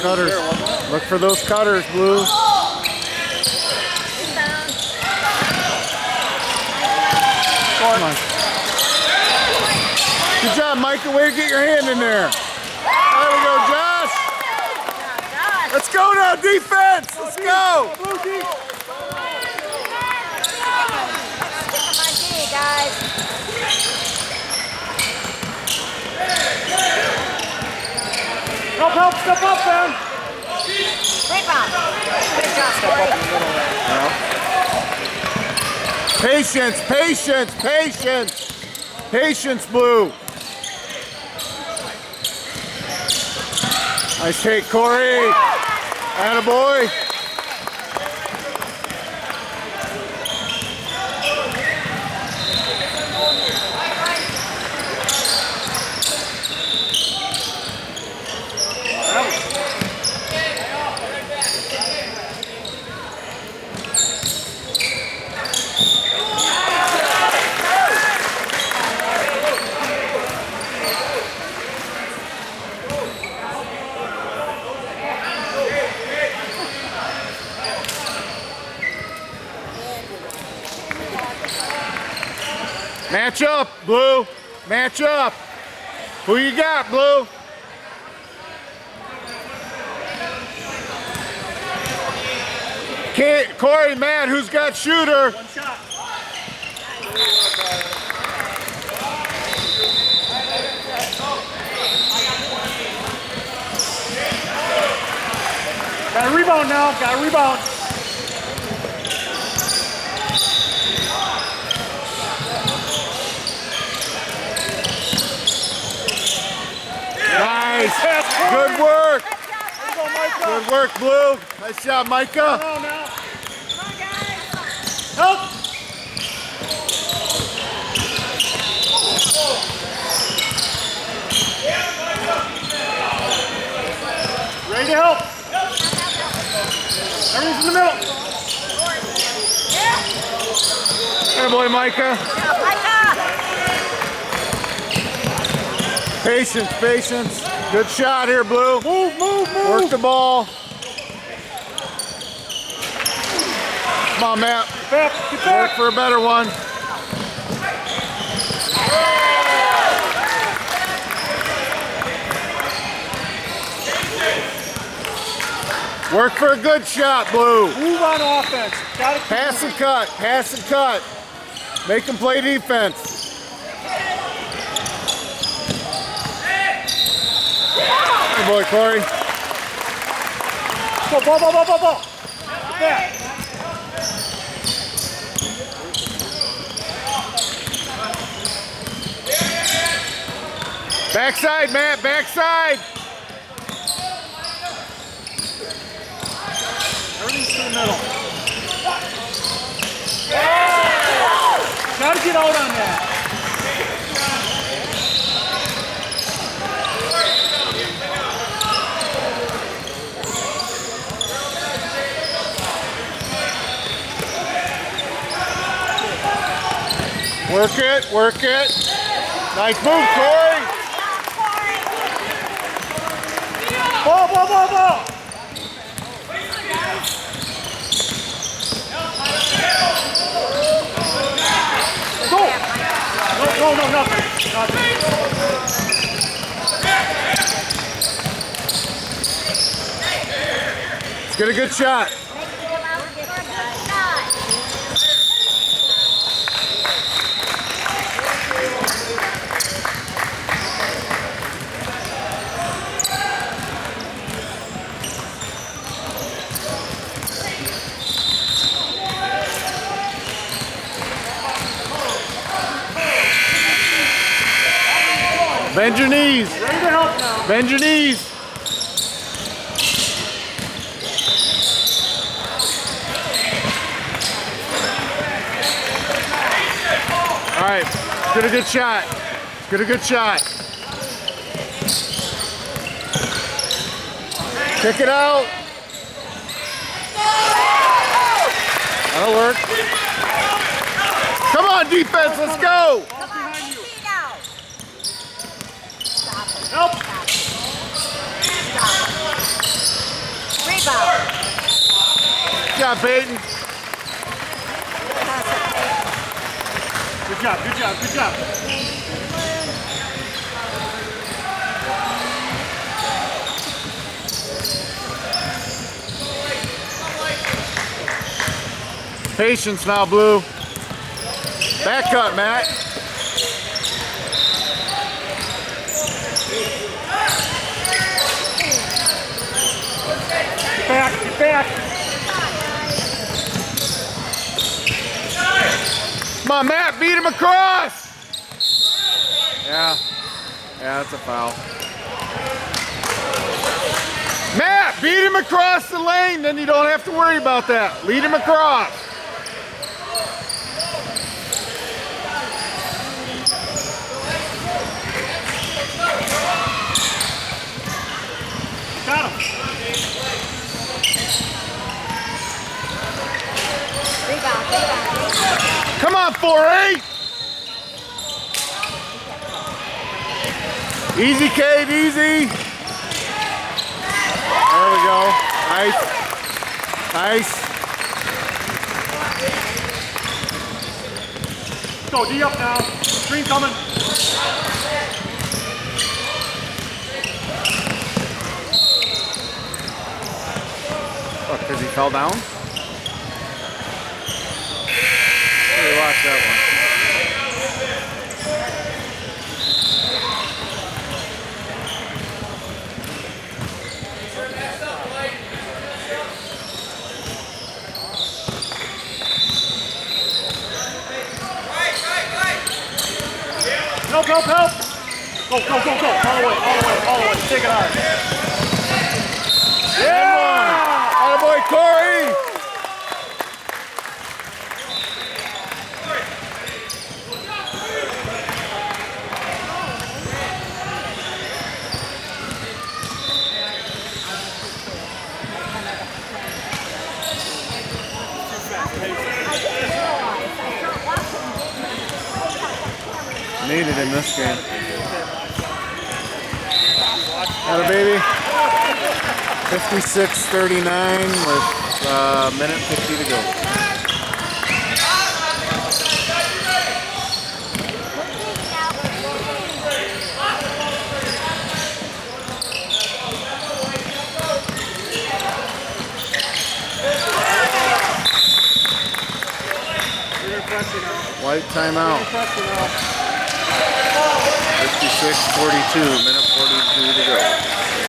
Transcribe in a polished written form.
cutters. Look for those cutters, Blue. Come on. Good job, Micah. Way to get your hand in there. There we go, Josh. Let's go now, defense. Let's go. Guys. Help, step up, man. Rebound. Good job, Corey. Patience, patience, patience. Patience, Blue. Nice take, Corey. Attaboy. Match up, Blue. Match up. Who you got, Blue? Corey, Matt, who's got shooter? One shot. Got a rebound now. Got a rebound. Nice. Good work. Good work, Blue. Nice job, Micah. Come on, guys. Help. Ready to help. Everything's in the middle. Hey, boy, Micah. Patience, patience. Good shot here, Blue. Move. Work the ball. Come on, Matt. Get Work back. for a better one. Work for a good shot, Blue. Move on offense. Gotta keep Pass and cut. Pass and cut. Make them play defense. Good boy, Corey. Go, ball. Yeah. Backside, Matt. Backside. Everything's in the middle. Gotta get out on that. Work it. Nice move, Corey. Ball. Go. No, nothing. Let's get a good shot. Bend your knees. Ready to help now. Bend your knees. All right, get a good shot. Get a good shot. Kick it out. That'll work. Come on, defense, let's go. Help. Rebound. Good job, Peyton. Good job, good job, good job. Patience now, Blue. Back cut, Matt. Get back. Come on, Matt, beat him across. Yeah, that's a foul. Matt, beat him across the lane, then you don't have to worry about that. Lead him across. Got him. Rebound. Come on, 4-8. Easy, Cade, easy. There we go. Nice. Nice. Go, D up now. Screen coming. What, because he fell down? Watch that one. Help. Go. All the way. Take it hard. Yeah! Attaboy, Corey! Needed in this game. Got a baby. 56-39 with minute 50 to go. White timeout. 56-42, minute 42 to go.